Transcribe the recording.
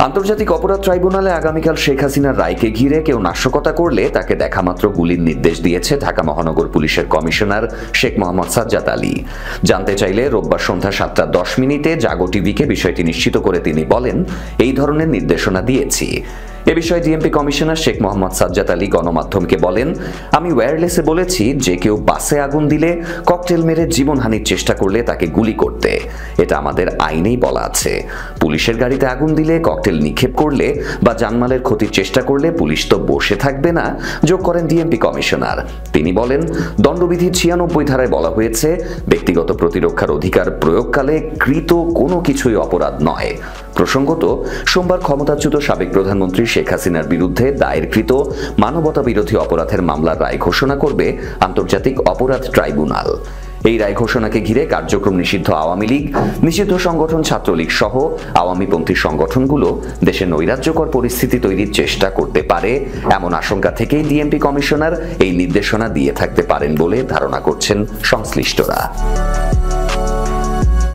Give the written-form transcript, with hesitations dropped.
আন্তর্জাতিক অপরাধ ট্রাইব্যুনালে আগামীকাল শেখ হাসিনার রায়কে ঘিরে কেউ নাশকতা করলে তাকে দেখামাত্র গুলির নির্দেশ দিয়েছে ঢাকা মহানগর পুলিশের কমিশনার শেখ মোহাম্মদ সাজ্জাদ আলী। জানতে চাইলে রোববার সন্ধ্যা 7:10 জাগো টিভিকে বিষয়টি নিশ্চিত করে তিনি বলেন, এই ধরনের নির্দেশনা দিয়েছি। এ বিষয়ে ডিএমপি কমিশনার শেখ মোহাম্মদ সাজ্জাদ আলী গণমাধ্যমকে বলেন, আমি ওয়্যারলেসে বলেছি যে কেউ বাসে আগুন দিলে, ককটেল মেরে জীবনহানির চেষ্টা করলে তাকে গুলি করতে। এটা আমাদের আইনেই বলা আছে। পুলিশের গাড়িতে আগুন দিলে, ককটেল নিক্ষেপ করলে বা জানমালের ক্ষতির চেষ্টা করলে পুলিশ তো বসে থাকবে না, যোগ করেন ডিএমপি কমিশনার। তিনি বলেন, দণ্ডবিধির 96 ধারায় বলা হয়েছে, ব্যক্তিগত প্রতিরক্ষার অধিকার প্রয়োগকালে কৃত কোনো কিছুই অপরাধ নয়। প্রসঙ্গত, সোমবার ক্ষমতাচ্যুত সাবেক প্রধানমন্ত্রী শেখ হাসিনার বিরুদ্ধে দায়েরকৃত মানবতা বিরোধী অপরাধের মামলার রায় ঘোষণা করবে আন্তর্জাতিক অপরাধ ট্রাইব্যুনাল। এই রায় ঘোষণাকে ঘিরে কার্যক্রম নিষিদ্ধ আওয়ামী লীগ, নিষিদ্ধ সংগঠন ছাত্রলীগ সহ আওয়ামীপন্থী সংগঠনগুলো দেশে নৈরাজ্যকর পরিস্থিতি তৈরির চেষ্টা করতে পারে এমন আশঙ্কা থেকেই ডিএমপি কমিশনার এই নির্দেশনা দিয়ে থাকতে পারেন বলে ধারণা করছেন সংশ্লিষ্টরা।